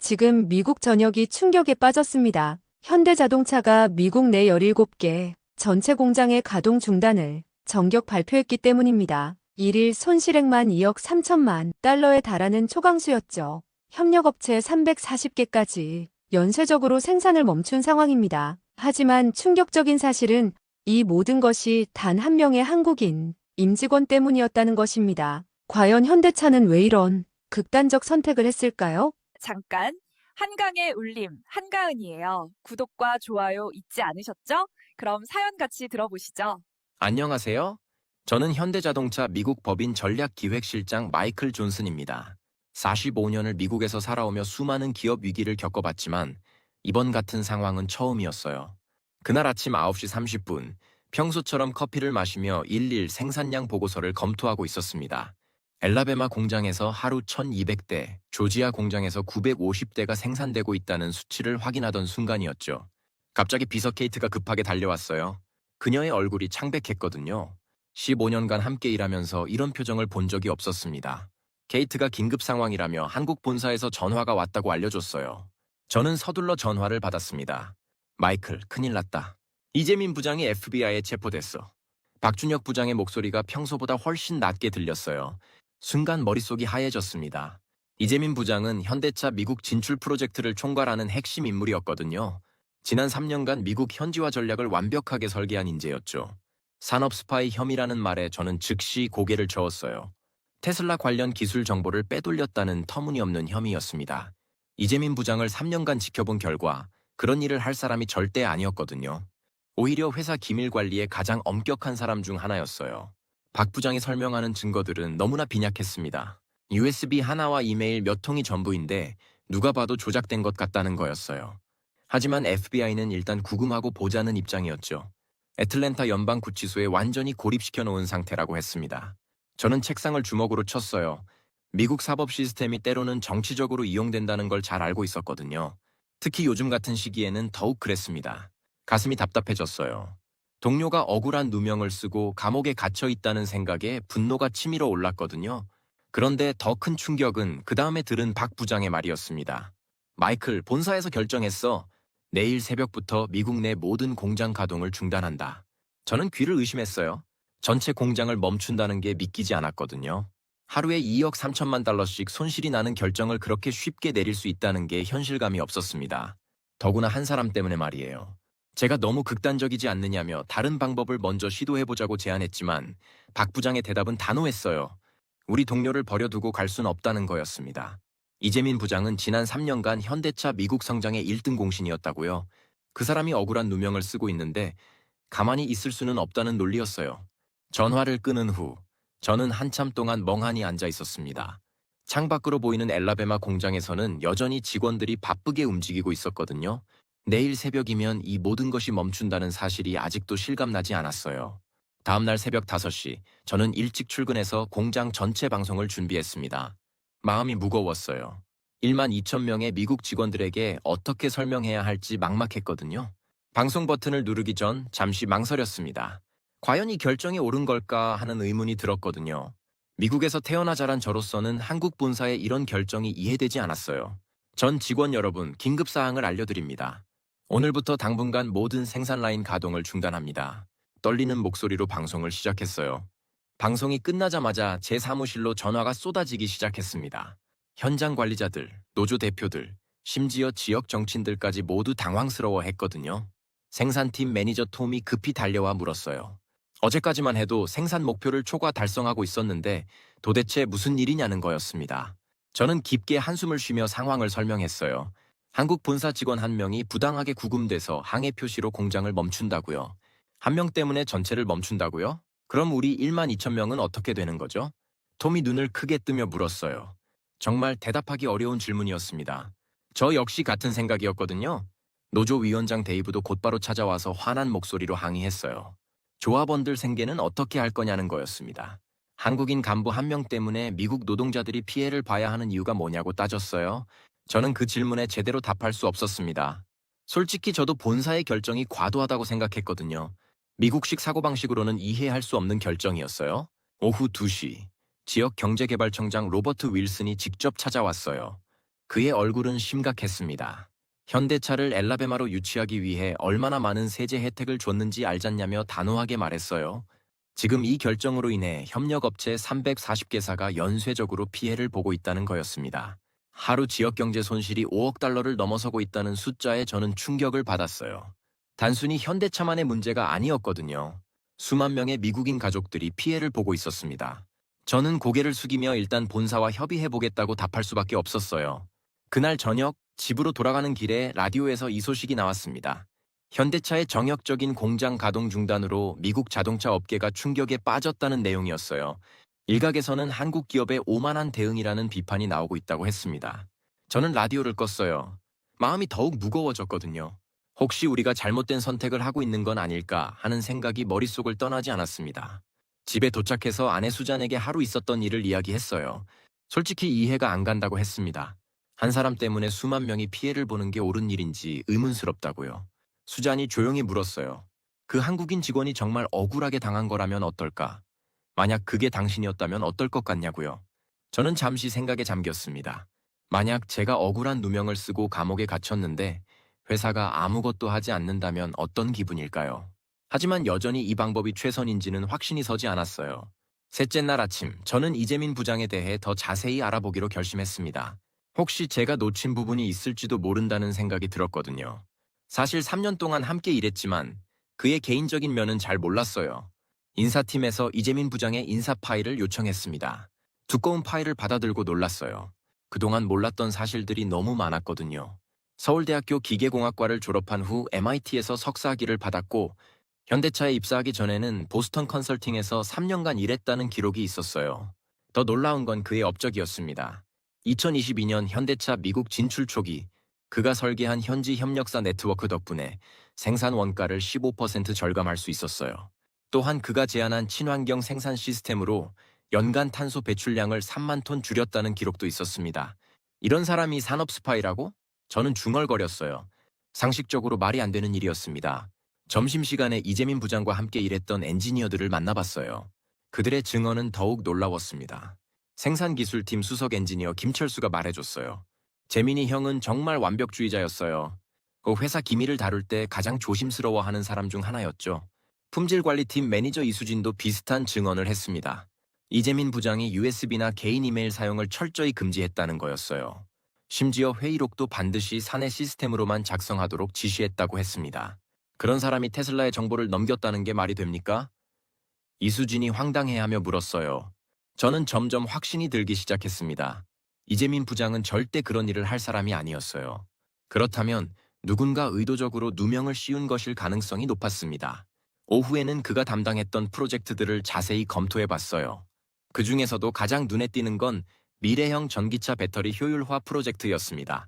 지금 미국 전역이 충격에 빠졌습니다. 현대자동차가 미국 내 17개 전체 공장의 가동 중단을 전격 발표했기 때문입니다. 1일 손실액만 2억 3천만 달러에 달하는 초강수였죠. 협력업체 340개까지 연쇄적으로 생산을 멈춘 상황입니다. 하지만 충격적인 사실은 이 모든 것이 단 한 명의 한국인 임직원 때문이었다는 것입니다. 과연 현대차는 왜 이런 극단적 선택을 했을까요? 잠깐, 한강의 울림, 한가은이에요. 구독과 좋아요 잊지 않으셨죠? 그럼 사연 같이 들어보시죠. 안녕하세요. 저는 현대자동차 미국 법인 전략기획실장 마이클 존슨입니다. 45년을 미국에서 살아오며 수많은 기업 위기를 겪어봤지만 이번 같은 상황은 처음이었어요. 그날 아침 9시 30분, 평소처럼 커피를 마시며 일일 생산량 보고서를 검토하고 있었습니다. 엘라베마 공장에서 하루 1200대, 조지아 공장에서 950대가 생산되고 있다는 수치를 확인하던 순간이었죠. 갑자기 비서 케이트가 급하게 달려왔어요. 그녀의 얼굴이 창백했거든요. 15년간 함께 일하면서 이런 표정을 본 적이 없었습니다. 케이트가 긴급 상황이라며 한국 본사에서 전화가 왔다고 알려줬어요. 저는 서둘러 전화를 받았습니다. 마이클, 큰일 났다. 이재민 부장이 FBI에 체포됐어. 박준혁 부장의 목소리가 평소보다 훨씬 낮게 들렸어요. 순간 머릿속이 하얘졌습니다. 이재민 부장은 현대차 미국 진출 프로젝트를 총괄하는 핵심 인물이었거든요. 지난 3년간 미국 현지화 전략을 완벽하게 설계한 인재였죠. 산업 스파이 혐의라는 말에 저는 즉시 고개를 저었어요. 테슬라 관련 기술 정보를 빼돌렸다는 터무니없는 혐의였습니다. 이재민 부장을 3년간 지켜본 결과 그런 일을 할 사람이 절대 아니었거든요. 오히려 회사 기밀 관리에 가장 엄격한 사람 중 하나였어요. 박 부장이 설명하는 증거들은 너무나 빈약했습니다. USB 하나와 이메일 몇 통이 전부인데 누가 봐도 조작된 것 같다는 거였어요. 하지만 FBI는 일단 구금하고 보자는 입장이었죠. 애틀랜타 연방구치소에 완전히 고립시켜 놓은 상태라고 했습니다. 저는 책상을 주먹으로 쳤어요. 미국 사법 시스템이 때로는 정치적으로 이용된다는 걸 잘 알고 있었거든요. 특히 요즘 같은 시기에는 더욱 그랬습니다. 가슴이 답답해졌어요. 동료가 억울한 누명을 쓰고 감옥에 갇혀 있다는 생각에 분노가 치밀어 올랐거든요. 그런데 더 큰 충격은 그 다음에 들은 박 부장의 말이었습니다. 마이클, 본사에서 결정했어. 내일 새벽부터 미국 내 모든 공장 가동을 중단한다. 저는 귀를 의심했어요. 전체 공장을 멈춘다는 게 믿기지 않았거든요. 하루에 2억 3천만 달러씩 손실이 나는 결정을 그렇게 쉽게 내릴 수 있다는 게 현실감이 없었습니다. 더구나 한 사람 때문에 말이에요. 제가 너무 극단적이지 않느냐며 다른 방법을 먼저 시도해보자고 제안했지만 박 부장의 대답은 단호했어요. 우리 동료를 버려두고 갈 순 없다는 거였습니다. 이재민 부장은 지난 3년간 현대차 미국 성장의 1등 공신이었다고요. 그 사람이 억울한 누명을 쓰고 있는데 가만히 있을 수는 없다는 논리였어요. 전화를 끊은 후 저는 한참 동안 멍하니 앉아 있었습니다. 창밖으로 보이는 엘라베마 공장에서는 여전히 직원들이 바쁘게 움직이고 있었거든요. 내일 새벽이면 이 모든 것이 멈춘다는 사실이 아직도 실감나지 않았어요. 다음날 새벽 5시, 저는 일찍 출근해서 공장 전체 방송을 준비했습니다. 마음이 무거웠어요. 1만 2천 명의 미국 직원들에게 어떻게 설명해야 할지 막막했거든요. 방송 버튼을 누르기 전 잠시 망설였습니다. 과연 이 결정이 옳은 걸까 하는 의문이 들었거든요. 미국에서 태어나 자란 저로서는 한국 본사의 이런 결정이 이해되지 않았어요. 전 직원 여러분, 긴급 사항을 알려드립니다. 오늘부터 당분간 모든 생산 라인 가동을 중단합니다. 떨리는 목소리로 방송을 시작했어요. 방송이 끝나자마자 제 사무실로 전화가 쏟아지기 시작했습니다. 현장 관리자들, 노조 대표들, 심지어 지역 정치인들까지 모두 당황스러워했거든요. 생산팀 매니저 톰이 급히 달려와 물었어요. 어제까지만 해도 생산 목표를 초과 달성하고 있었는데 도대체 무슨 일이냐는 거였습니다. 저는 깊게 한숨을 쉬며 상황을 설명했어요. 한국 본사 직원 한 명이 부당하게 구금돼서 항해 표시로 공장을 멈춘다고요. 한 명 때문에 전체를 멈춘다고요? 그럼 우리 1만 2천 명은 어떻게 되는 거죠? 톰이 눈을 크게 뜨며 물었어요. 정말 대답하기 어려운 질문이었습니다. 저 역시 같은 생각이었거든요. 노조 위원장 데이브도 곧바로 찾아와서 화난 목소리로 항의했어요. 조합원들 생계는 어떻게 할 거냐는 거였습니다. 한국인 간부 한 명 때문에 미국 노동자들이 피해를 봐야 하는 이유가 뭐냐고 따졌어요. 저는 그 질문에 제대로 답할 수 없었습니다. 솔직히 저도 본사의 결정이 과도하다고 생각했거든요. 미국식 사고방식으로는 이해할 수 없는 결정이었어요. 오후 2시, 지역 경제개발청장 로버트 윌슨이 직접 찾아왔어요. 그의 얼굴은 심각했습니다. 현대차를 엘라베마로 유치하기 위해 얼마나 많은 세제 혜택을 줬는지 알잖냐며 단호하게 말했어요. 지금 이 결정으로 인해 협력업체 340개사가 연쇄적으로 피해를 보고 있다는 거였습니다. 하루 지역경제 손실이 5억 달러를 넘어서고 있다는 숫자에 저는 충격을 받았어요. 단순히 현대차만의 문제가 아니었거든요. 수만 명의 미국인 가족들이 피해를 보고 있었습니다. 저는 고개를 숙이며 일단 본사와 협의해보겠다고 답할 수밖에 없었어요. 그날 저녁 집으로 돌아가는 길에 라디오에서 이 소식이 나왔습니다. 현대차의 정역적인 공장 가동 중단으로 미국 자동차 업계가 충격에 빠졌다는 내용이었어요. 일각에서는 한국 기업의 오만한 대응이라는 비판이 나오고 있다고 했습니다. 저는 라디오를 껐어요. 마음이 더욱 무거워졌거든요. 혹시 우리가 잘못된 선택을 하고 있는 건 아닐까 하는 생각이 머릿속을 떠나지 않았습니다. 집에 도착해서 아내 수잔에게 하루 있었던 일을 이야기했어요. 솔직히 이해가 안 간다고 했습니다. 한 사람 때문에 수만 명이 피해를 보는 게 옳은 일인지 의문스럽다고요. 수잔이 조용히 물었어요. 그 한국인 직원이 정말 억울하게 당한 거라면 어떨까? 만약 그게 당신이었다면 어떨 것 같냐고요. 저는 잠시 생각에 잠겼습니다. 만약 제가 억울한 누명을 쓰고 감옥에 갇혔는데 회사가 아무것도 하지 않는다면 어떤 기분일까요? 하지만 여전히 이 방법이 최선인지는 확신이 서지 않았어요. 셋째 날 아침, 저는 이재민 부장에 대해 더 자세히 알아보기로 결심했습니다. 혹시 제가 놓친 부분이 있을지도 모른다는 생각이 들었거든요. 사실 3년 동안 함께 일했지만 그의 개인적인 면은 잘 몰랐어요. 인사팀에서 이재민 부장의 인사 파일을 요청했습니다. 두꺼운 파일을 받아들고 놀랐어요. 그동안 몰랐던 사실들이 너무 많았거든요. 서울대학교 기계공학과를 졸업한 후 MIT에서 석사학위를 받았고 현대차에 입사하기 전에는 보스턴 컨설팅에서 3년간 일했다는 기록이 있었어요. 더 놀라운 건 그의 업적이었습니다. 2022년 현대차 미국 진출 초기 그가 설계한 현지 협력사 네트워크 덕분에 생산 원가를 15% 절감할 수 있었어요. 또한 그가 제안한 친환경 생산 시스템으로 연간 탄소 배출량을 3만 톤 줄였다는 기록도 있었습니다. 이런 사람이 산업 스파이라고? 저는 중얼거렸어요. 상식적으로 말이 안 되는 일이었습니다. 점심시간에 이재민 부장과 함께 일했던 엔지니어들을 만나봤어요. 그들의 증언은 더욱 놀라웠습니다. 생산기술팀 수석 엔지니어 김철수가 말해줬어요. 재민이 형은 정말 완벽주의자였어요. 그 회사 기밀을 다룰 때 가장 조심스러워하는 사람 중 하나였죠. 품질관리팀 매니저 이수진도 비슷한 증언을 했습니다. 이재민 부장이 USB나 개인 이메일 사용을 철저히 금지했다는 거였어요. 심지어 회의록도 반드시 사내 시스템으로만 작성하도록 지시했다고 했습니다. 그런 사람이 테슬라의 정보를 넘겼다는 게 말이 됩니까? 이수진이 황당해하며 물었어요. 저는 점점 확신이 들기 시작했습니다. 이재민 부장은 절대 그런 일을 할 사람이 아니었어요. 그렇다면 누군가 의도적으로 누명을 씌운 것일 가능성이 높았습니다. 오후에는 그가 담당했던 프로젝트들을 자세히 검토해봤어요. 그 중에서도 가장 눈에 띄는 건 미래형 전기차 배터리 효율화 프로젝트였습니다.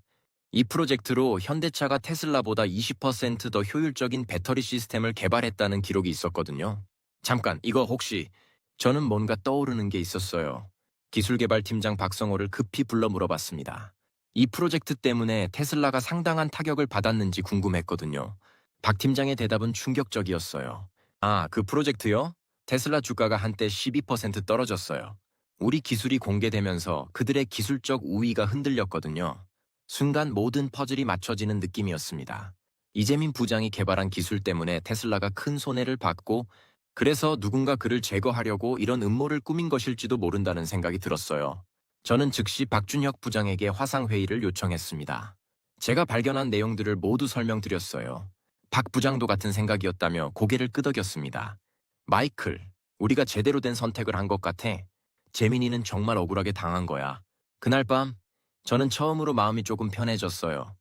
이 프로젝트로 현대차가 테슬라보다 20% 더 효율적인 배터리 시스템을 개발했다는 기록이 있었거든요. 잠깐, 이거 혹시 저는 뭔가 떠오르는 게 있었어요. 기술개발팀장 박성호를 급히 불러 물어봤습니다. 이 프로젝트 때문에 테슬라가 상당한 타격을 받았는지 궁금했거든요. 박 팀장의 대답은 충격적이었어요. 아, 그 프로젝트요? 테슬라 주가가 한때 12% 떨어졌어요. 우리 기술이 공개되면서 그들의 기술적 우위가 흔들렸거든요. 순간 모든 퍼즐이 맞춰지는 느낌이었습니다. 이재민 부장이 개발한 기술 때문에 테슬라가 큰 손해를 받고 그래서 누군가 그를 제거하려고 이런 음모를 꾸민 것일지도 모른다는 생각이 들었어요. 저는 즉시 박준혁 부장에게 화상회의를 요청했습니다. 제가 발견한 내용들을 모두 설명드렸어요. 박 부장도 같은 생각이었다며 고개를 끄덕였습니다. 마이클, 우리가 제대로 된 선택을 한 것 같아. 재민이는 정말 억울하게 당한 거야. 그날 밤, 저는 처음으로 마음이 조금 편해졌어요.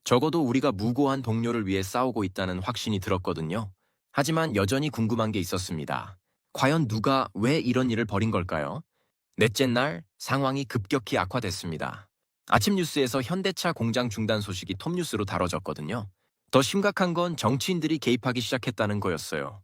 적어도 우리가 무고한 동료를 위해 싸우고 있다는 확신이 들었거든요. 하지만 여전히 궁금한 게 있었습니다. 과연 누가 왜 이런 일을 벌인 걸까요? 넷째 날, 상황이 급격히 악화됐습니다. 아침 뉴스에서 현대차 공장 중단 소식이 톱뉴스로 다뤄졌거든요. 더 심각한 건 정치인들이 개입하기 시작했다는 거였어요.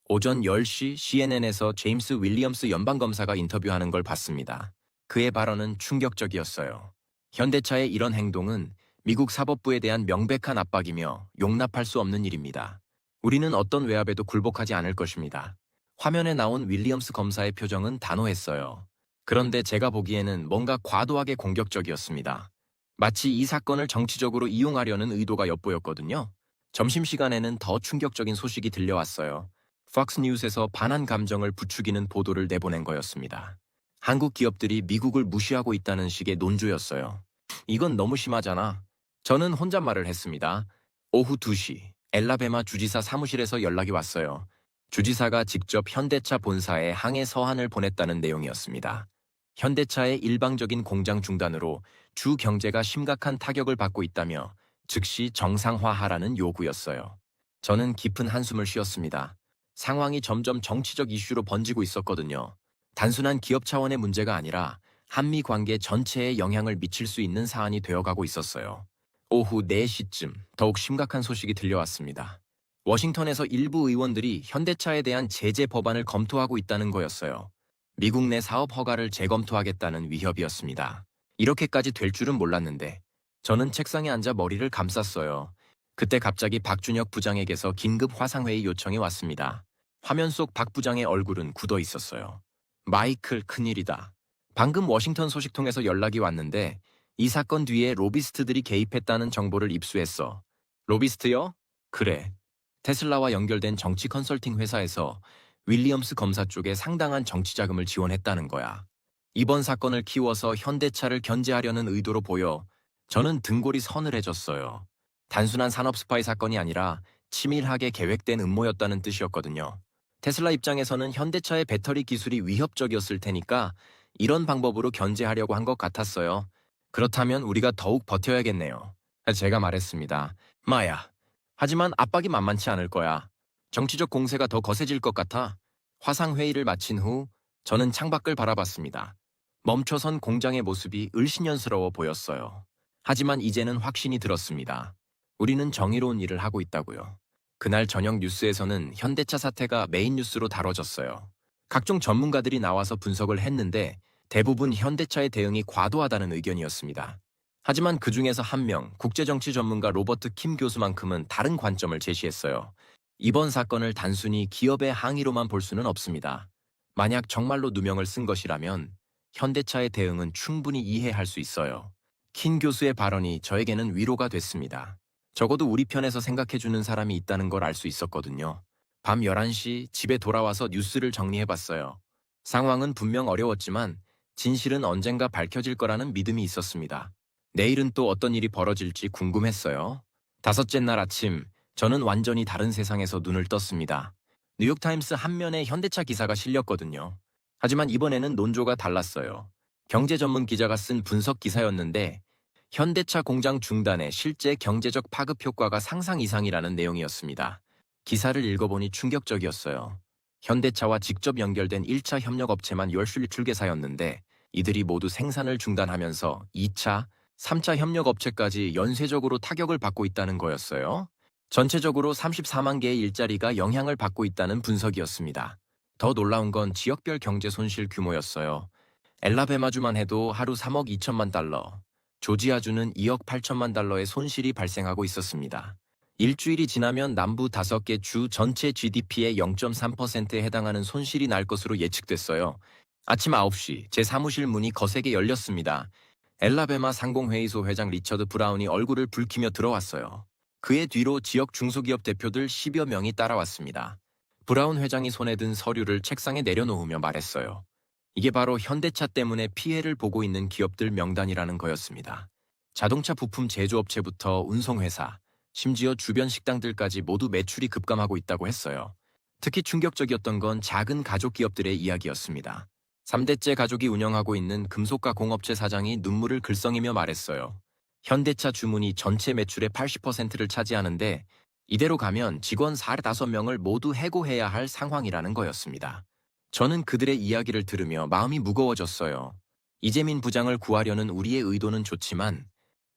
오전 10시 CNN에서 제임스 윌리엄스 연방검사가 인터뷰하는 걸 봤습니다. 그의 발언은 충격적이었어요. 현대차의 이런 행동은 미국 사법부에 대한 명백한 압박이며 용납할 수 없는 일입니다. 우리는 어떤 외압에도 굴복하지 않을 것입니다. 화면에 나온 윌리엄스 검사의 표정은 단호했어요. 그런데 제가 보기에는 뭔가 과도하게 공격적이었습니다. 마치 이 사건을 정치적으로 이용하려는 의도가 엿보였거든요. 점심시간에는 더 충격적인 소식이 들려왔어요. 팍스 뉴스에서 반한 감정을 부추기는 보도를 내보낸 거였습니다. 한국 기업들이 미국을 무시하고 있다는 식의 논조였어요. 이건 너무 심하잖아. 저는 혼잣말을 했습니다. 오후 2시, 엘라베마 주지사 사무실에서 연락이 왔어요. 주지사가 직접 현대차 본사에 항해 서한을 보냈다는 내용이었습니다. 현대차의 일방적인 공장 중단으로 주 경제가 심각한 타격을 받고 있다며 즉시 정상화하라는 요구였어요. 저는 깊은 한숨을 쉬었습니다. 상황이 점점 정치적 이슈로 번지고 있었거든요. 단순한 기업 차원의 문제가 아니라 한미 관계 전체에 영향을 미칠 수 있는 사안이 되어가고 있었어요. 오후 4시쯤 더욱 심각한 소식이 들려왔습니다. 워싱턴에서 일부 의원들이 현대차에 대한 제재 법안을 검토하고 있다는 거였어요. 미국 내 사업 허가를 재검토하겠다는 위협이었습니다. 이렇게까지 될 줄은 몰랐는데 저는 책상에 앉아 머리를 감쌌어요. 그때 갑자기 박준혁 부장에게서 긴급 화상회의 요청이 왔습니다. 화면 속 박 부장의 얼굴은 굳어 있었어요. 마이클, 큰일이다. 방금 워싱턴 소식통에서 연락이 왔는데 이 사건 뒤에 로비스트들이 개입했다는 정보를 입수했어. 로비스트요? 그래. 테슬라와 연결된 정치 컨설팅 회사에서 윌리엄스 검사 쪽에 상당한 정치 자금을 지원했다는 거야. 이번 사건을 키워서 현대차를 견제하려는 의도로 보여 저는 등골이 서늘해졌어요. 단순한 산업 스파이 사건이 아니라 치밀하게 계획된 음모였다는 뜻이었거든요. 테슬라 입장에서는 현대차의 배터리 기술이 위협적이었을 테니까 이런 방법으로 견제하려고 한 것 같았어요. 그렇다면 우리가 더욱 버텨야겠네요. 제가 말했습니다. 마야. 하지만 압박이 만만치 않을 거야. 정치적 공세가 더 거세질 것 같아. 화상회의를 마친 후 저는 창밖을 바라봤습니다. 멈춰선 공장의 모습이 을씨년스러워 보였어요. 하지만 이제는 확신이 들었습니다. 우리는 정의로운 일을 하고 있다고요. 그날 저녁 뉴스에서는 현대차 사태가 메인 뉴스로 다뤄졌어요. 각종 전문가들이 나와서 분석을 했는데 대부분 현대차의 대응이 과도하다는 의견이었습니다. 하지만 그 중에서 한 명, 국제정치 전문가 로버트 킴 교수만큼은 다른 관점을 제시했어요. 이번 사건을 단순히 기업의 항의로만 볼 수는 없습니다. 만약 정말로 누명을 쓴 것이라면 현대차의 대응은 충분히 이해할 수 있어요. 킴 교수의 발언이 저에게는 위로가 됐습니다. 적어도 우리 편에서 생각해주는 사람이 있다는 걸 알 수 있었거든요. 밤 11시 집에 돌아와서 뉴스를 정리해봤어요. 상황은 분명 어려웠지만 진실은 언젠가 밝혀질 거라는 믿음이 있었습니다. 내일은 또 어떤 일이 벌어질지 궁금했어요. 다섯째 날 아침, 저는 완전히 다른 세상에서 눈을 떴습니다. 뉴욕타임스 한 면에 현대차 기사가 실렸거든요. 하지만 이번에는 논조가 달랐어요. 경제 전문 기자가 쓴 분석 기사였는데 현대차 공장 중단의 실제 경제적 파급 효과가 상상 이상이라는 내용이었습니다. 기사를 읽어보니 충격적이었어요. 현대차와 직접 연결된 1차 협력업체만 10출계사였는데 이들이 모두 생산을 중단하면서 2차, 3차 협력업체까지 연쇄적으로 타격을 받고 있다는 거였어요. 전체적으로 34만 개의 일자리가 영향을 받고 있다는 분석이었습니다. 더 놀라운 건 지역별 경제 손실 규모였어요. 엘라베마주만 해도 하루 3억 2천만 달러, 조지아주는 2억 8천만 달러의 손실이 발생하고 있었습니다. 일주일이 지나면 남부 5개 주 전체 GDP의 0.3%에 해당하는 손실이 날 것으로 예측됐어요. 아침 9시 제 사무실 문이 거세게 열렸습니다. 엘라베마 상공회의소 회장 리처드 브라운이 얼굴을 붉히며 들어왔어요. 그의 뒤로 지역 중소기업 대표들 10여 명이 따라왔습니다. 브라운 회장이 손에 든 서류를 책상에 내려놓으며 말했어요. 이게 바로 현대차 때문에 피해를 보고 있는 기업들 명단이라는 거였습니다. 자동차 부품 제조업체부터 운송회사, 심지어 주변 식당들까지 모두 매출이 급감하고 있다고 했어요. 특히 충격적이었던 건 작은 가족 기업들의 이야기였습니다. 3대째 가족이 운영하고 있는 금속과 공업체 사장이 눈물을 글썽이며 말했어요. 현대차 주문이 전체 매출의 80%를 차지하는데 이대로 가면 직원 45명을 모두 해고해야 할 상황이라는 거였습니다. 저는 그들의 이야기를 들으며 마음이 무거워졌어요. 이재민 부장을 구하려는 우리의 의도는 좋지만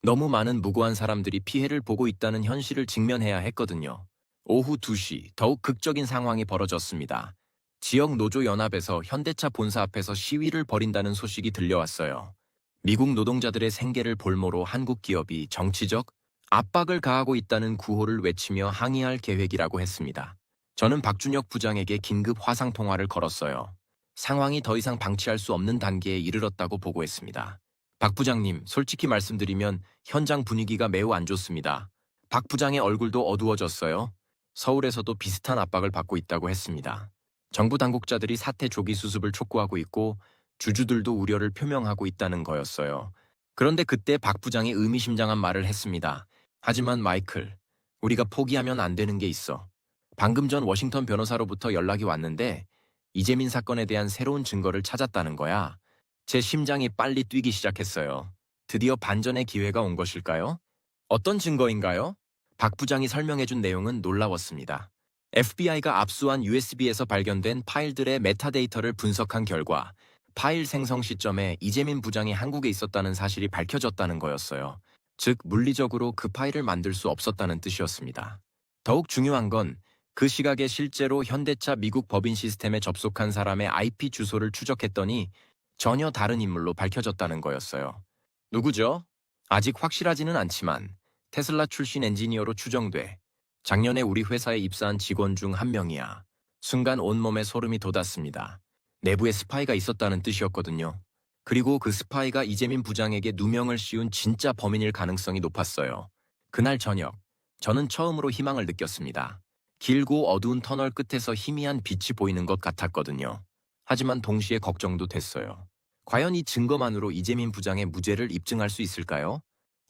너무 많은 무고한 사람들이 피해를 보고 있다는 현실을 직면해야 했거든요. 오후 2시 더욱 극적인 상황이 벌어졌습니다. 지역 노조연합에서 현대차 본사 앞에서 시위를 벌인다는 소식이 들려왔어요. 미국 노동자들의 생계를 볼모로 한국 기업이 정치적 압박을 가하고 있다는 구호를 외치며 항의할 계획이라고 했습니다. 저는 박준혁 부장에게 긴급 화상통화를 걸었어요. 상황이 더 이상 방치할 수 없는 단계에 이르렀다고 보고했습니다. 박 부장님, 솔직히 말씀드리면 현장 분위기가 매우 안 좋습니다. 박 부장의 얼굴도 어두워졌어요. 서울에서도 비슷한 압박을 받고 있다고 했습니다. 정부 당국자들이 사태 조기 수습을 촉구하고 있고 주주들도 우려를 표명하고 있다는 거였어요. 그런데 그때 박 부장이 의미심장한 말을 했습니다. 하지만 마이클, 우리가 포기하면 안 되는 게 있어. 방금 전 워싱턴 변호사로부터 연락이 왔는데 이재민 사건에 대한 새로운 증거를 찾았다는 거야. 제 심장이 빨리 뛰기 시작했어요. 드디어 반전의 기회가 온 것일까요? 어떤 증거인가요? 박 부장이 설명해준 내용은 놀라웠습니다. FBI가 압수한 USB에서 발견된 파일들의 메타데이터를 분석한 결과 파일 생성 시점에 이재민 부장이 한국에 있었다는 사실이 밝혀졌다는 거였어요. 즉, 물리적으로 그 파일을 만들 수 없었다는 뜻이었습니다. 더욱 중요한 건 그 시각에 실제로 현대차 미국 법인 시스템에 접속한 사람의 IP 주소를 추적했더니 전혀 다른 인물로 밝혀졌다는 거였어요. 누구죠? 아직 확실하지는 않지만 테슬라 출신 엔지니어로 추정돼 작년에 우리 회사에 입사한 직원 중 한 명이야. 순간 온몸에 소름이 돋았습니다. 내부에 스파이가 있었다는 뜻이었거든요. 그리고 그 스파이가 이재민 부장에게 누명을 씌운 진짜 범인일 가능성이 높았어요. 그날 저녁, 저는 처음으로 희망을 느꼈습니다. 길고 어두운 터널 끝에서 희미한 빛이 보이는 것 같았거든요. 하지만 동시에 걱정도 됐어요. 과연 이 증거만으로 이재민 부장의 무죄를 입증할 수 있을까요?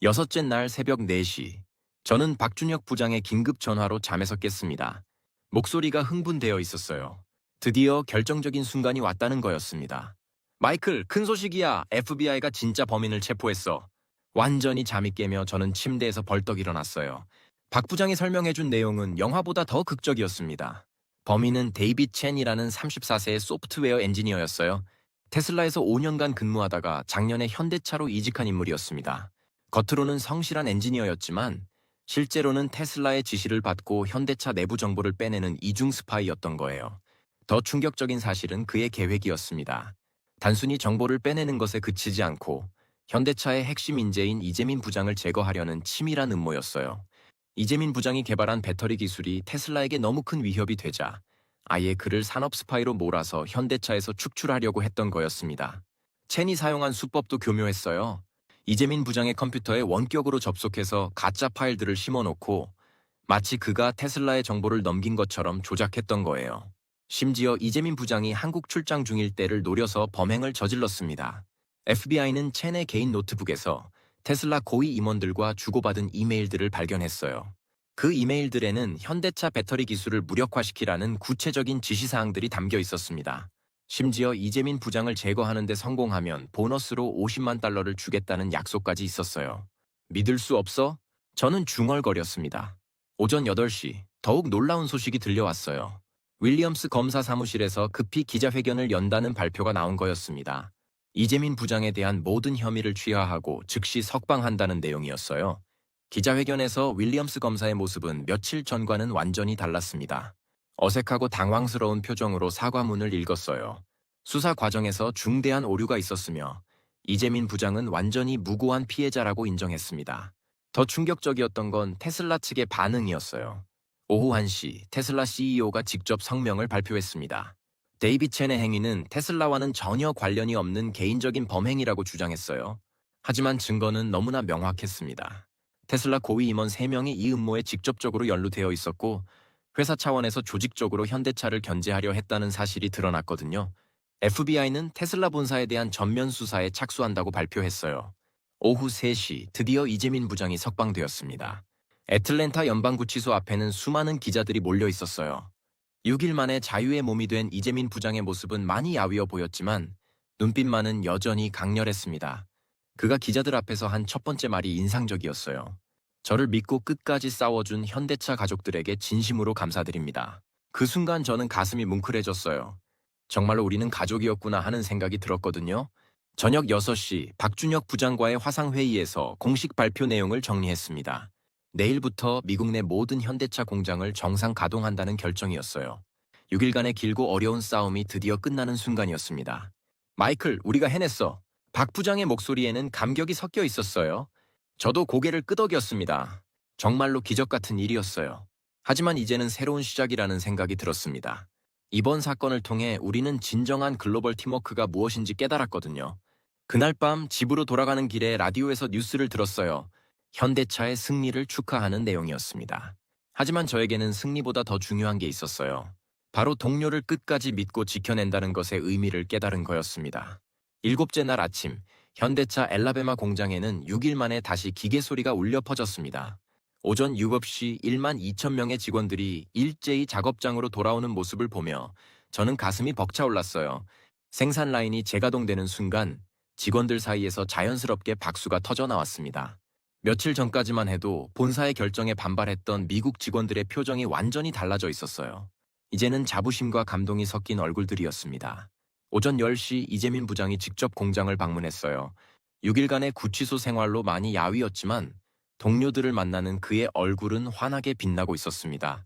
여섯째 날 새벽 4시, 저는 박준혁 부장의 긴급 전화로 잠에서 깼습니다. 목소리가 흥분되어 있었어요. 드디어 결정적인 순간이 왔다는 거였습니다. 마이클, 큰 소식이야. FBI가 진짜 범인을 체포했어. 완전히 잠이 깨며 저는 침대에서 벌떡 일어났어요. 박 부장이 설명해준 내용은 영화보다 더 극적이었습니다. 범인은 데이빗 첸이라는 34세의 소프트웨어 엔지니어였어요. 테슬라에서 5년간 근무하다가 작년에 현대차로 이직한 인물이었습니다. 겉으로는 성실한 엔지니어였지만 실제로는 테슬라의 지시를 받고 현대차 내부 정보를 빼내는 이중 스파이였던 거예요. 더 충격적인 사실은 그의 계획이었습니다. 단순히 정보를 빼내는 것에 그치지 않고 현대차의 핵심 인재인 이재민 부장을 제거하려는 치밀한 음모였어요. 이재민 부장이 개발한 배터리 기술이 테슬라에게 너무 큰 위협이 되자 아예 그를 산업 스파이로 몰아서 현대차에서 축출하려고 했던 거였습니다. 첸이 사용한 수법도 교묘했어요. 이재민 부장의 컴퓨터에 원격으로 접속해서 가짜 파일들을 심어놓고 마치 그가 테슬라의 정보를 넘긴 것처럼 조작했던 거예요. 심지어 이재민 부장이 한국 출장 중일 때를 노려서 범행을 저질렀습니다. FBI는 첸의 개인 노트북에서 테슬라 고위 임원들과 주고받은 이메일들을 발견했어요. 그 이메일들에는 현대차 배터리 기술을 무력화시키라는 구체적인 지시사항들이 담겨 있었습니다. 심지어 이재민 부장을 제거하는 데 성공하면 보너스로 50만 달러를 주겠다는 약속까지 있었어요. 믿을 수 없어? 저는 중얼거렸습니다. 오전 8시, 더욱 놀라운 소식이 들려왔어요. 윌리엄스 검사 사무실에서 급히 기자회견을 연다는 발표가 나온 거였습니다. 이재민 부장에 대한 모든 혐의를 취하하고 즉시 석방한다는 내용이었어요. 기자회견에서 윌리엄스 검사의 모습은 며칠 전과는 완전히 달랐습니다. 어색하고 당황스러운 표정으로 사과문을 읽었어요. 수사 과정에서 중대한 오류가 있었으며 이재민 부장은 완전히 무고한 피해자라고 인정했습니다. 더 충격적이었던 건 테슬라 측의 반응이었어요. 오후 1시 테슬라 CEO가 직접 성명을 발표했습니다. 데이빗 첸의 행위는 테슬라와는 전혀 관련이 없는 개인적인 범행이라고 주장했어요. 하지만 증거는 너무나 명확했습니다. 테슬라 고위 임원 3명이 이 음모에 직접적으로 연루되어 있었고 회사 차원에서 조직적으로 현대차를 견제하려 했다는 사실이 드러났거든요. FBI는 테슬라 본사에 대한 전면 수사에 착수한다고 발표했어요. 오후 3시 드디어 이재민 부장이 석방되었습니다. 애틀랜타 연방구치소 앞에는 수많은 기자들이 몰려 있었어요. 6일 만에 자유의 몸이 된 이재민 부장의 모습은 많이 야위어 보였지만 눈빛만은 여전히 강렬했습니다. 그가 기자들 앞에서 한 첫 번째 말이 인상적이었어요. 저를 믿고 끝까지 싸워준 현대차 가족들에게 진심으로 감사드립니다. 그 순간 저는 가슴이 뭉클해졌어요. 정말로 우리는 가족이었구나 하는 생각이 들었거든요. 저녁 6시 박준혁 부장과의 화상회의에서 공식 발표 내용을 정리했습니다. 내일부터 미국 내 모든 현대차 공장을 정상 가동한다는 결정이었어요. 6일간의 길고 어려운 싸움이 드디어 끝나는 순간이었습니다. 마이클, 우리가 해냈어. 박 부장의 목소리에는 감격이 섞여 있었어요. 저도 고개를 끄덕였습니다. 정말로 기적 같은 일이었어요. 하지만 이제는 새로운 시작이라는 생각이 들었습니다. 이번 사건을 통해 우리는 진정한 글로벌 팀워크가 무엇인지 깨달았거든요. 그날 밤 집으로 돌아가는 길에 라디오에서 뉴스를 들었어요. 현대차의 승리를 축하하는 내용이었습니다. 하지만 저에게는 승리보다 더 중요한 게 있었어요. 바로 동료를 끝까지 믿고 지켜낸다는 것의 의미를 깨달은 거였습니다. 일곱째 날 아침, 현대차 엘라베마 공장에는 6일 만에 다시 기계 소리가 울려 퍼졌습니다. 오전 6시 1만 2천 명의 직원들이 일제히 작업장으로 돌아오는 모습을 보며 저는 가슴이 벅차올랐어요. 생산 라인이 재가동되는 순간 직원들 사이에서 자연스럽게 박수가 터져 나왔습니다. 며칠 전까지만 해도 본사의 결정에 반발했던 미국 직원들의 표정이 완전히 달라져 있었어요. 이제는 자부심과 감동이 섞인 얼굴들이었습니다. 오전 10시 이재민 부장이 직접 공장을 방문했어요. 6일간의 구치소 생활로 많이 야위었지만 동료들을 만나는 그의 얼굴은 환하게 빛나고 있었습니다.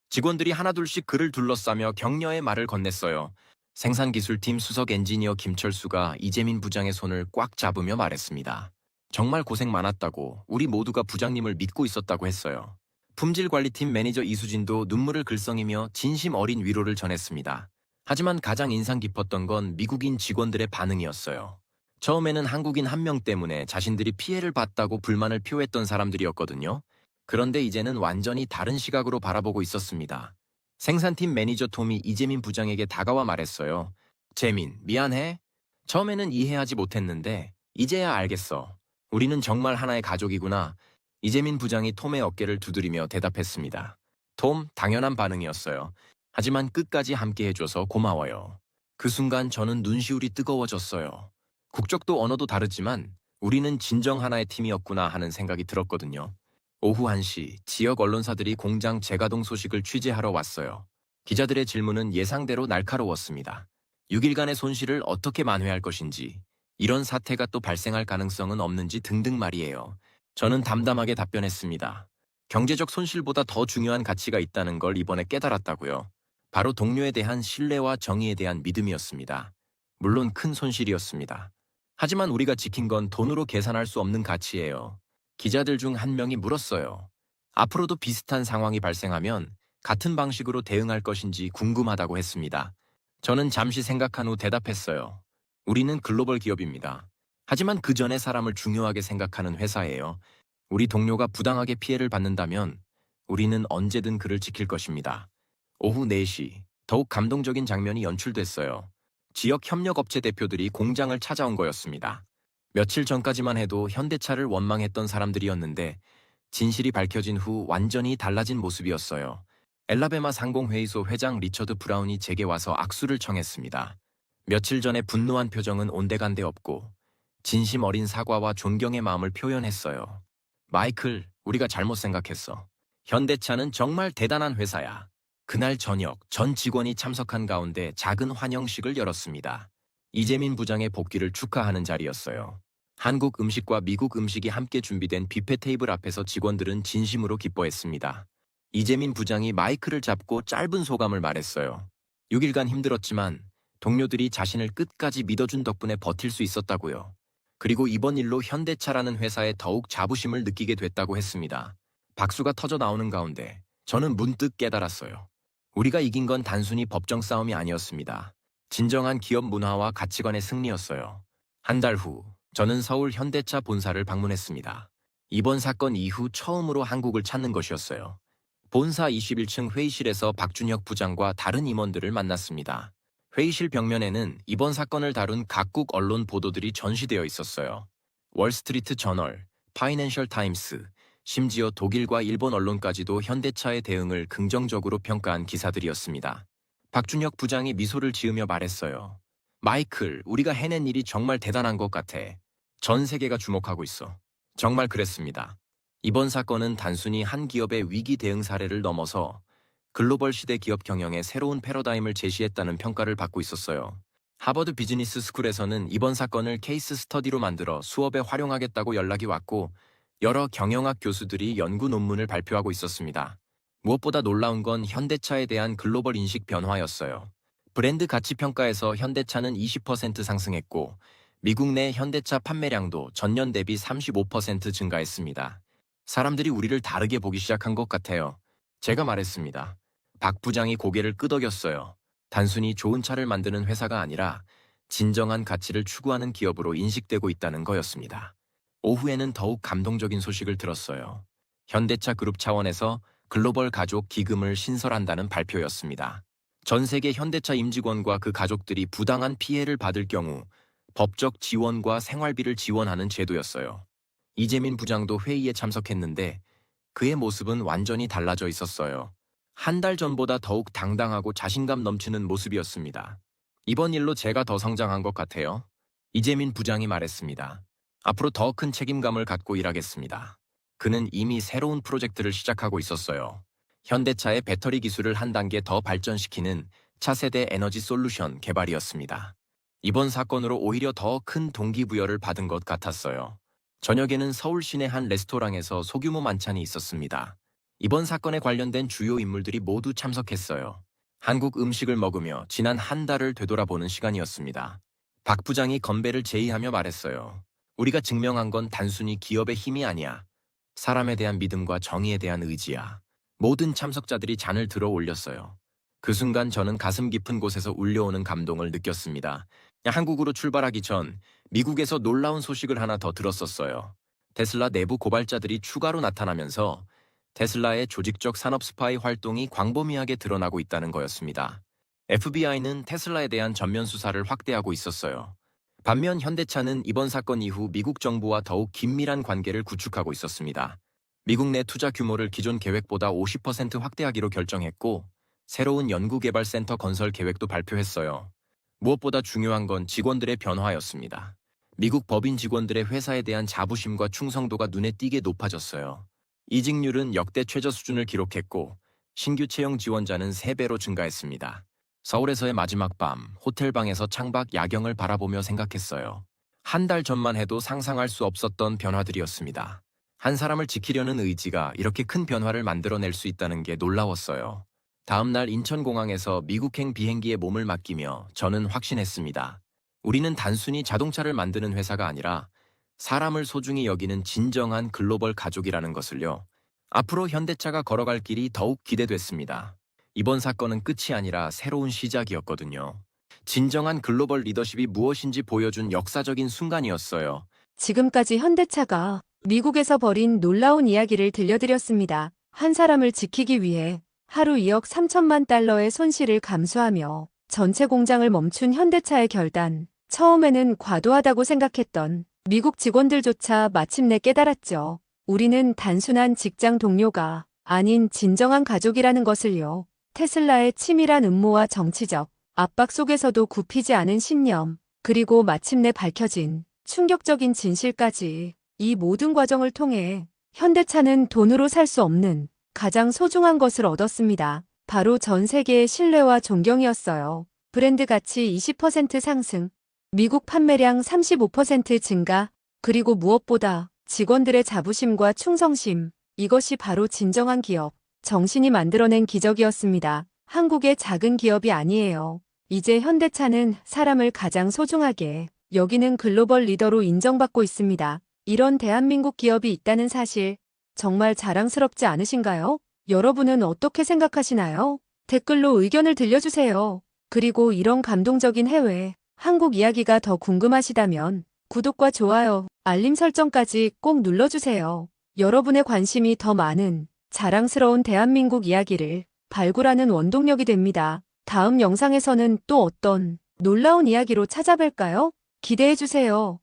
직원들이 하나둘씩 그를 둘러싸며 격려의 말을 건넸어요. 생산기술팀 수석 엔지니어 김철수가 이재민 부장의 손을 꽉 잡으며 말했습니다. 정말 고생 많았다고, 우리 모두가 부장님을 믿고 있었다고 했어요. 품질관리팀 매니저 이수진도 눈물을 글썽이며 진심 어린 위로를 전했습니다. 하지만 가장 인상 깊었던 건 미국인 직원들의 반응이었어요. 처음에는 한국인 한 명 때문에 자신들이 피해를 봤다고 불만을 표했던 사람들이었거든요. 그런데 이제는 완전히 다른 시각으로 바라보고 있었습니다. 생산팀 매니저 톰이 이재민 부장에게 다가와 말했어요. 재민, 미안해. 처음에는 이해하지 못했는데 이제야 알겠어. 우리는 정말 하나의 가족이구나. 이재민 부장이 톰의 어깨를 두드리며 대답했습니다. 톰, 당연한 반응이었어요. 하지만 끝까지 함께 해줘서 고마워요. 그 순간 저는 눈시울이 뜨거워졌어요. 국적도 언어도 다르지만 우리는 진정 하나의 팀이었구나 하는 생각이 들었거든요. 오후 1시 지역 언론사들이 공장 재가동 소식을 취재하러 왔어요. 기자들의 질문은 예상대로 날카로웠습니다. 6일간의 손실을 어떻게 만회할 것인지, 이런 사태가 또 발생할 가능성은 없는지 등등 말이에요. 저는 담담하게 답변했습니다. 경제적 손실보다 더 중요한 가치가 있다는 걸 이번에 깨달았다고요. 바로 동료에 대한 신뢰와 정의에 대한 믿음이었습니다. 물론 큰 손실이었습니다. 하지만 우리가 지킨 건 돈으로 계산할 수 없는 가치예요. 기자들 중 한 명이 물었어요. 앞으로도 비슷한 상황이 발생하면 같은 방식으로 대응할 것인지 궁금하다고 했습니다. 저는 잠시 생각한 후 대답했어요. 우리는 글로벌 기업입니다. 하지만 그 전에 사람을 중요하게 생각하는 회사예요. 우리 동료가 부당하게 피해를 받는다면 우리는 언제든 그를 지킬 것입니다. 오후 4시, 더욱 감동적인 장면이 연출됐어요. 지역 협력업체 대표들이 공장을 찾아온 거였습니다. 며칠 전까지만 해도 현대차를 원망했던 사람들이었는데 진실이 밝혀진 후 완전히 달라진 모습이었어요. 엘라베마 상공회의소 회장 리처드 브라운이 제게 와서 악수를 청했습니다. 며칠 전에 분노한 표정은 온데간데 없고 진심 어린 사과와 존경의 마음을 표현했어요. 마이클, 우리가 잘못 생각했어. 현대차는 정말 대단한 회사야. 그날 저녁 전 직원이 참석한 가운데 작은 환영식을 열었습니다. 이재민 부장의 복귀를 축하하는 자리였어요. 한국 음식과 미국 음식이 함께 준비된 뷔페 테이블 앞에서 직원들은 진심으로 기뻐했습니다. 이재민 부장이 마이크를 잡고 짧은 소감을 말했어요. 6일간 힘들었지만 동료들이 자신을 끝까지 믿어준 덕분에 버틸 수 있었다고요. 그리고 이번 일로 현대차라는 회사에 더욱 자부심을 느끼게 됐다고 했습니다. 박수가 터져 나오는 가운데 저는 문득 깨달았어요. 우리가 이긴 건 단순히 법정 싸움이 아니었습니다. 진정한 기업 문화와 가치관의 승리였어요. 한 달 후, 저는 서울 현대차 본사를 방문했습니다. 이번 사건 이후 처음으로 한국을 찾는 것이었어요. 본사 21층 회의실에서 박준혁 부장과 다른 임원들을 만났습니다. 회의실 벽면에는 이번 사건을 다룬 각국 언론 보도들이 전시되어 있었어요. 월스트리트 저널, 파이낸셜 타임스, 심지어 독일과 일본 언론까지도 현대차의 대응을 긍정적으로 평가한 기사들이었습니다. 박준혁 부장이 미소를 지으며 말했어요. 마이클, 우리가 해낸 일이 정말 대단한 것 같아. 전 세계가 주목하고 있어. 정말 그랬습니다. 이번 사건은 단순히 한 기업의 위기 대응 사례를 넘어서 글로벌 시대 기업 경영의 새로운 패러다임을 제시했다는 평가를 받고 있었어요. 하버드 비즈니스 스쿨에서는 이번 사건을 케이스 스터디로 만들어 수업에 활용하겠다고 연락이 왔고 여러 경영학 교수들이 연구 논문을 발표하고 있었습니다. 무엇보다 놀라운 건 현대차에 대한 글로벌 인식 변화였어요. 브랜드 가치 평가에서 현대차는 20% 상승했고 미국 내 현대차 판매량도 전년 대비 35% 증가했습니다. 사람들이 우리를 다르게 보기 시작한 것 같아요. 제가 말했습니다. 박 부장이 고개를 끄덕였어요. 단순히 좋은 차를 만드는 회사가 아니라 진정한 가치를 추구하는 기업으로 인식되고 있다는 거였습니다. 오후에는 더욱 감동적인 소식을 들었어요. 현대차 그룹 차원에서 글로벌 가족 기금을 신설한다는 발표였습니다. 전 세계 현대차 임직원과 그 가족들이 부당한 피해를 받을 경우 법적 지원과 생활비를 지원하는 제도였어요. 이재민 부장도 회의에 참석했는데 그의 모습은 완전히 달라져 있었어요. 한 달 전보다 더욱 당당하고 자신감 넘치는 모습이었습니다. 이번 일로 제가 더 성장한 것 같아요. 이재민 부장이 말했습니다. 앞으로 더 큰 책임감을 갖고 일하겠습니다. 그는 이미 새로운 프로젝트를 시작하고 있었어요. 현대차의 배터리 기술을 한 단계 더 발전시키는 차세대 에너지 솔루션 개발이었습니다. 이번 사건으로 오히려 더 큰 동기부여를 받은 것 같았어요. 저녁에는 서울 시내 한 레스토랑에서 소규모 만찬이 있었습니다. 이번 사건에 관련된 주요 인물들이 모두 참석했어요. 한국 음식을 먹으며 지난 한 달을 되돌아보는 시간이었습니다. 박 부장이 건배를 제의하며 말했어요. 우리가 증명한 건 단순히 기업의 힘이 아니야. 사람에 대한 믿음과 정의에 대한 의지야. 모든 참석자들이 잔을 들어 올렸어요. 그 순간 저는 가슴 깊은 곳에서 울려오는 감동을 느꼈습니다. 한국으로 출발하기 전 미국에서 놀라운 소식을 하나 더 들었었어요. 테슬라 내부 고발자들이 추가로 나타나면서 테슬라의 조직적 산업 스파이 활동이 광범위하게 드러나고 있다는 거였습니다. FBI는 테슬라에 대한 전면 수사를 확대하고 있었어요. 반면 현대차는 이번 사건 이후 미국 정부와 더욱 긴밀한 관계를 구축하고 있었습니다. 미국 내 투자 규모를 기존 계획보다 50% 확대하기로 결정했고 새로운 연구개발센터 건설 계획도 발표했어요. 무엇보다 중요한 건 직원들의 변화였습니다. 미국 법인 직원들의 회사에 대한 자부심과 충성도가 눈에 띄게 높아졌어요. 이직률은 역대 최저 수준을 기록했고 신규 채용 지원자는 3배로 증가했습니다. 서울에서의 마지막 밤, 호텔방에서 창밖 야경을 바라보며 생각했어요. 한 달 전만 해도 상상할 수 없었던 변화들이었습니다. 한 사람을 지키려는 의지가 이렇게 큰 변화를 만들어낼 수 있다는 게 놀라웠어요. 다음 날 인천공항에서 미국행 비행기에 몸을 맡기며 저는 확신했습니다. 우리는 단순히 자동차를 만드는 회사가 아니라 사람을 소중히 여기는 진정한 글로벌 가족이라는 것을요. 앞으로 현대차가 걸어갈 길이 더욱 기대됐습니다. 이번 사건은 끝이 아니라 새로운 시작이었거든요. 진정한 글로벌 리더십이 무엇인지 보여준 역사적인 순간이었어요. 지금까지 현대차가 미국에서 벌인 놀라운 이야기를 들려드렸습니다. 한 사람을 지키기 위해 하루 2억 3천만 달러의 손실을 감수하며 전체 공장을 멈춘 현대차의 결단. 처음에는 과도하다고 생각했던 미국 직원들조차 마침내 깨달았죠. 우리는 단순한 직장 동료가 아닌 진정한 가족이라는 것을요. 테슬라의 치밀한 음모와 정치적 압박 속에서도 굽히지 않은 신념, 그리고 마침내 밝혀진 충격적인 진실까지 이 모든 과정을 통해 현대차는 돈으로 살 수 없는 가장 소중한 것을 얻었습니다. 바로 전 세계의 신뢰와 존경이었어요. 브랜드 가치 20% 상승, 미국 판매량 35% 증가, 그리고 무엇보다 직원들의 자부심과 충성심, 이것이 바로 진정한 기업, 정신이 만들어낸 기적이었습니다. 한국의 작은 기업이 아니에요. 이제 현대차는 사람을 가장 소중하게 여기는 글로벌 리더로 인정받고 있습니다. 이런 대한민국 기업이 있다는 사실, 정말 자랑스럽지 않으신가요? 여러분은 어떻게 생각하시나요? 댓글로 의견을 들려주세요. 그리고 이런 감동적인 해외, 한국 이야기가 더 궁금하시다면 구독과 좋아요, 알림 설정까지 꼭 눌러주세요. 여러분의 관심이 더 많은 자랑스러운 대한민국 이야기를 발굴하는 원동력이 됩니다. 다음 영상에서는 또 어떤 놀라운 이야기로 찾아뵐까요? 기대해주세요.